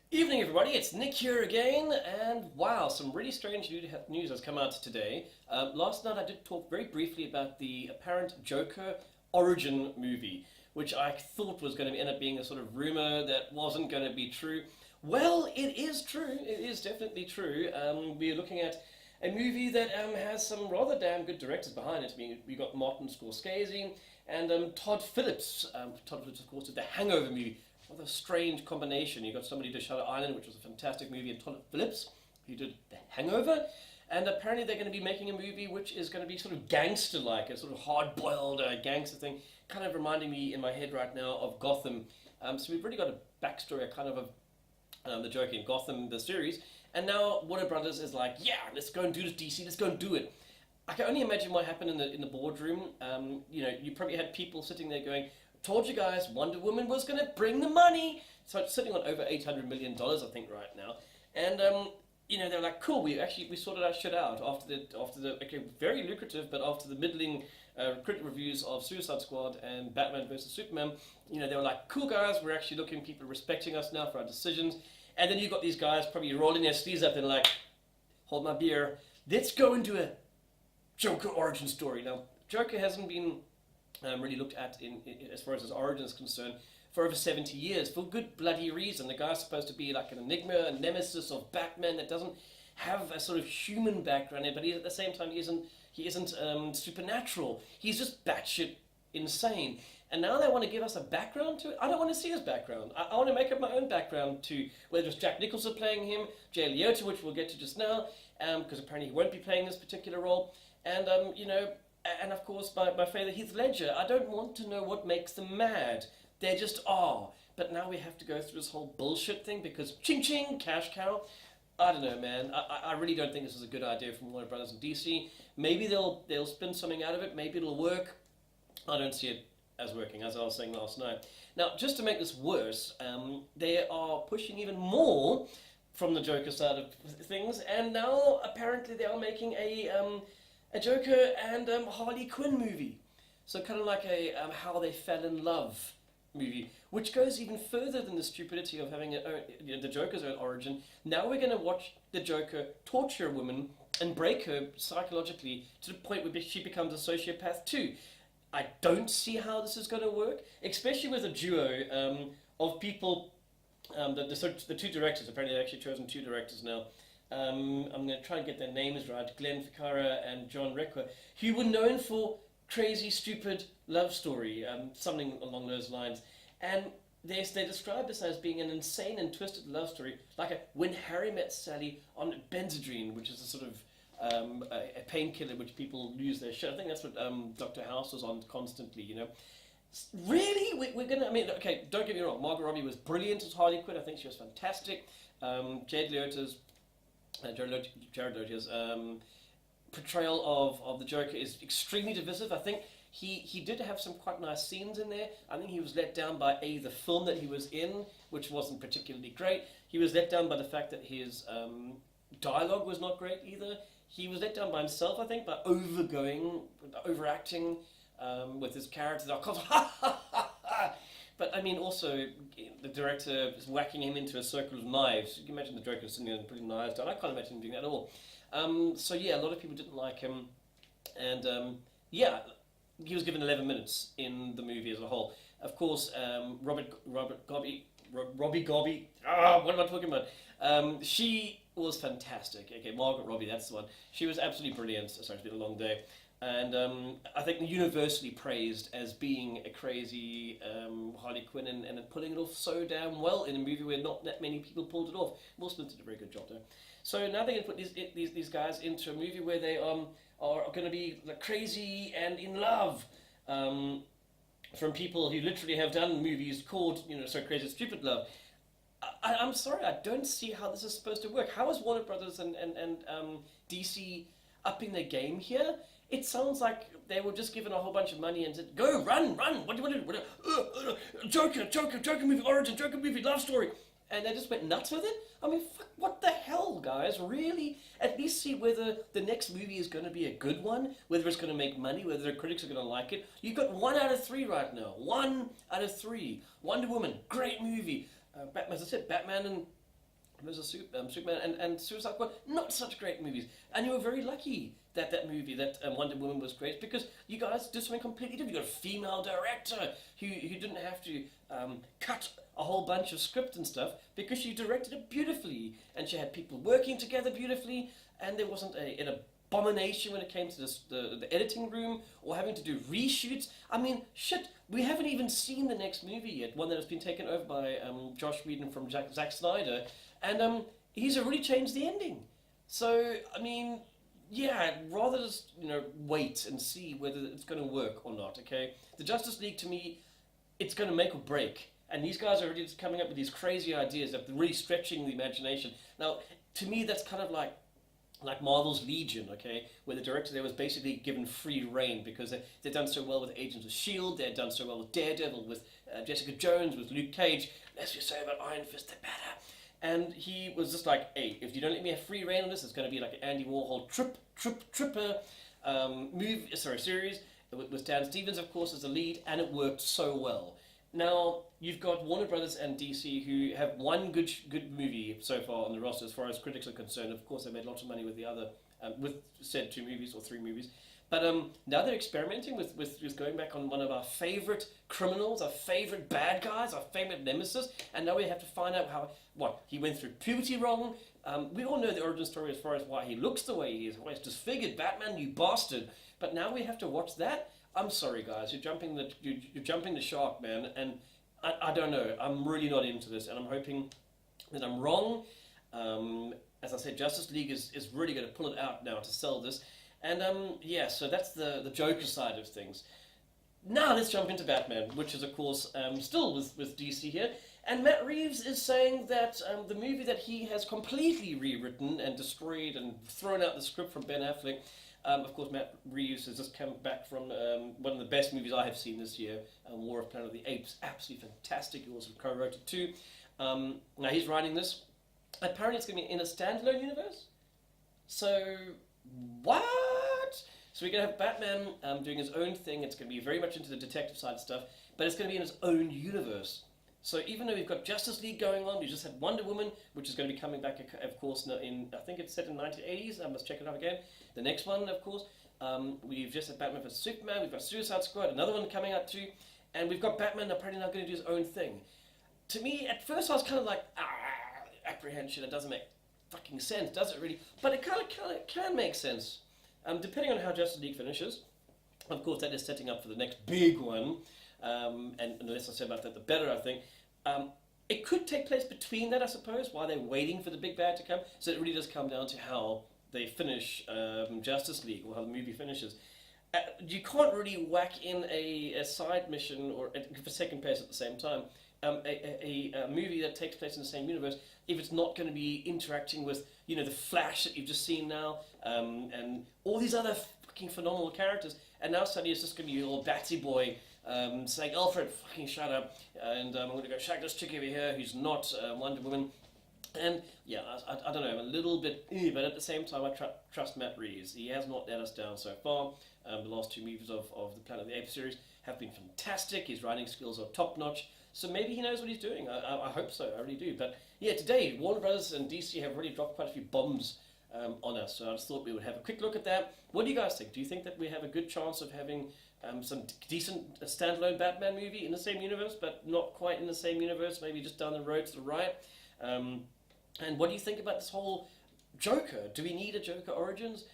Evening, everybody. It's Nick here again, and wow, some really strange news has come out today. Last night I did talk very briefly about the apparent Joker origin movie, which I thought was going to end up being a sort of rumor that wasn't going to be true. Well, it is true. It is definitely true. We're looking at a movie that has some rather damn good directors behind it. I mean, we got Martin Scorsese and Todd Phillips. Todd Phillips, of course, did the Hangover movie. What a strange combination. You got somebody who did Shutter Island, which was a fantastic movie, and Todd Phillips, who did The Hangover. And apparently they're going to be making a movie which is going to be sort of gangster-like, a sort of hard-boiled gangster thing, kind of reminding me in my head right now of Gotham. So we've really got a backstory, a kind of the Joker in Gotham, the series. And now Warner Brothers is like, yeah, let's go and do this, DC, let's go and do it. I can only imagine what happened in the boardroom. You probably had people sitting there going, told you guys Wonder Woman was going to bring the money. So it's sitting on over $800 million, I think, right now. And, they're like, cool, we sorted our shit out after the okay, very lucrative, but after the middling critic reviews of Suicide Squad and Batman vs. Superman, they were like, cool guys, we're actually looking, people are respecting us now for our decisions. And then you've got these guys probably rolling their sleeves up and like, hold my beer, let's go and do a Joker origin story. Now, Joker hasn't been really looked at in as far as his origin is concerned for over 70 years for good bloody reason. The guy's supposed to be like an enigma, a nemesis of Batman that doesn't have a sort of human background in, but at the same time he isn't supernatural. He's just batshit insane. And now they want to give us a background to it. I don't want to see his background. I want to make up my own background to whether it's Jack Nicholson playing him, Jay Liotta, which we'll get to just now, because apparently he won't be playing this particular role, and and of course my favourite Heath Ledger. I don't want to know what makes them mad. They just are. But now we have to go through this whole bullshit thing because ching ching, cash cow. I don't know, man. I really don't think this is a good idea from Warner Brothers and DC. Maybe they'll spin something out of it. Maybe it'll work. I don't see it as working, as I was saying last night. Now, just to make this worse, they are pushing even more from the Joker side of things, and now apparently they are making a Joker and Harley Quinn movie. So kind of like a How They Fell in Love movie, which goes even further than the stupidity of having the Joker's own origin. Now we're going to watch the Joker torture a woman and break her psychologically to the point where she becomes a sociopath too. I don't see how this is going to work, especially with a duo of people. The two directors, apparently they've actually chosen two directors now. I'm going to try and get their names right, Glenn Ficarra and John Requa, who were known for Crazy Stupid Love Story, something along those lines. And they describe this as being an insane and twisted love story, like a When Harry Met Sally on Benzedrine, which is a sort of a painkiller which people lose their shit. I think that's what Dr. House was on constantly, Really? We're going to, okay, don't get me wrong, Margot Robbie was brilliant as Harley Quinn. I think she was fantastic. Jared Leota's portrayal of the Joker is extremely divisive. I think he did have some quite nice scenes in there. I think he was let down by the film that he was in, which wasn't particularly great. He was let down by the fact that his dialogue was not great either. He was let down by himself, I think, by overacting with his characters. But also the director is whacking him into a circle of knives. You can imagine the Joker sitting there and putting knives down. I can't imagine him doing that at all. A lot of people didn't like him, and he was given 11 minutes in the movie as a whole. Of course, Robbie Gobby. What am I talking about? She was fantastic. Okay, Margaret Robbie, that's the one. She was absolutely brilliant. Sorry, it's been a long day. And I think universally praised as being a crazy Harley Quinn and pulling it off so damn well in a movie where not that many people pulled it off. Will Smith did a very good job there. So now they're going to put these guys into a movie where they are going to be like crazy and in love from people who literally have done movies called So Crazy Stupid Love. I'm sorry, I don't see how this is supposed to work. How is Warner Brothers and DC upping their game here? It sounds like they were just given a whole bunch of money and said, go, run, what do you want to do? Joker movie origin, Joker movie love story. And they just went nuts with it? Fuck, what the hell, guys? Really? At least see whether the next movie is going to be a good one, whether it's going to make money, whether the critics are going to like it. You've got 1 out of 3 right now. 1 out of 3. Wonder Woman, great movie. As I said, Batman and versus Superman and Suicide Squad, not such great movies. And you were very lucky that that movie, that Wonder Woman, was great because you guys did something completely different. You got a female director who didn't have to cut a whole bunch of script and stuff because she directed it beautifully and she had people working together beautifully and there wasn't an abomination when it came to the editing room or having to do reshoots. I mean, shit, we haven't even seen the next movie yet, one that has been taken over by Josh Whedon from Zack Snyder, and he's already changed the ending. So, I mean, yeah, I'd rather just, wait and see whether it's going to work or not, okay? The Justice League, to me, it's going to make or break. And these guys are already just coming up with these crazy ideas that are really stretching the imagination. Now, to me, that's kind of like Marvel's Legion, okay, where the director there was basically given free reign because they'd done so well with Agents of S.H.I.E.L.D., they'd done so well with Daredevil, with Jessica Jones, with Luke Cage, let's just say about Iron Fist, they're better. And he was just like, hey, if you don't let me have free reign on this, it's going to be like an Andy Warhol tripper series with Dan Stevens, of course, as the lead, and it worked so well. Now, you've got Warner Brothers and DC who have one good movie so far on the roster as far as critics are concerned. Of course, they made lots of money with the other, with said 2 movies or 3 movies. But now they're experimenting with going back on one of our favourite criminals, our favourite bad guys, our favourite nemesis, and now we have to find out what he went through puberty wrong. We all know the origin story as far as why he looks the way he is, why he's disfigured. Batman, you bastard! But now we have to watch that. I'm sorry, guys, you're jumping the shark, man, and I don't know. I'm really not into this, and I'm hoping that I'm wrong. As I said, Justice League is really going to pull it out now to sell this. And yeah, so that's the Joker side of things. Now let's jump into Batman, which is of course still with DC here. And Matt Reeves is saying that the movie that he has completely rewritten and destroyed and thrown out the script from Ben Affleck. Of course, Matt Reeves has just come back from one of the best movies I have seen this year, War of Planet of the Apes. Absolutely fantastic. He also co-wrote it too. Now he's writing this. Apparently it's going to be in a standalone universe. So, what? So we're going to have Batman doing his own thing. It's going to be very much into the detective side of stuff, but it's going to be in his own universe. So even though we've got Justice League going on, we just had Wonder Woman, which is going to be coming back, of course, I think it's set in the 1980s. I must check it out again. The next one, of course, we've just had Batman vs Superman. We've got Suicide Squad, another one coming out too, and we've got Batman apparently now going to do his own thing. To me, at first, I was kind of like, apprehension. It doesn't make fucking sense, does it really? But it kind of can make sense, depending on how Justice League finishes. Of course, that is setting up for the next big one. And the less I say about that, the better, I think. It could take place between that, I suppose, while they're waiting for the big bad to come. So it really does come down to how they finish Justice League, or how the movie finishes. You can't really whack in a side mission or for second place at the same time. A movie that takes place in the same universe, if it's not going to be interacting with, the Flash that you've just seen now, and all these other fucking phenomenal characters, and now suddenly it's just going to be your little Batsy boy saying, Alfred, fucking shut up, and I'm going to go shag this chick over here who's not Wonder Woman. And yeah, I don't know, I'm a little bit, but at the same time I trust Matt Reeves. He has not let us down so far. The last 2 movies of the Planet of the Apes series have been fantastic. His writing skills are top notch. So maybe he knows what he's doing. I hope so, I really do. But yeah, today Warner Brothers and DC have really dropped quite a few bombs on us. So I just thought we would have a quick look at that. What do you guys think? Do you think that we have a good chance of having some decent standalone Batman movie in the same universe, but not quite in the same universe, maybe just down the road to the right? And what do you think about this whole Joker? Do we need a Joker Origins?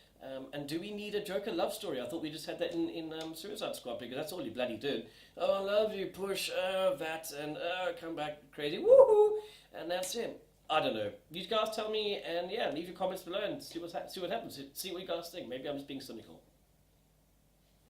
And do we need a Joker love story? I thought we just had that in Suicide Squad, because that's all he bloody did. Oh, I love you, push, that, and come back crazy, woohoo! And that's it. I don't know. You guys tell me, and yeah, leave your comments below and see what happens. See what you guys think. Maybe I'm just being cynical.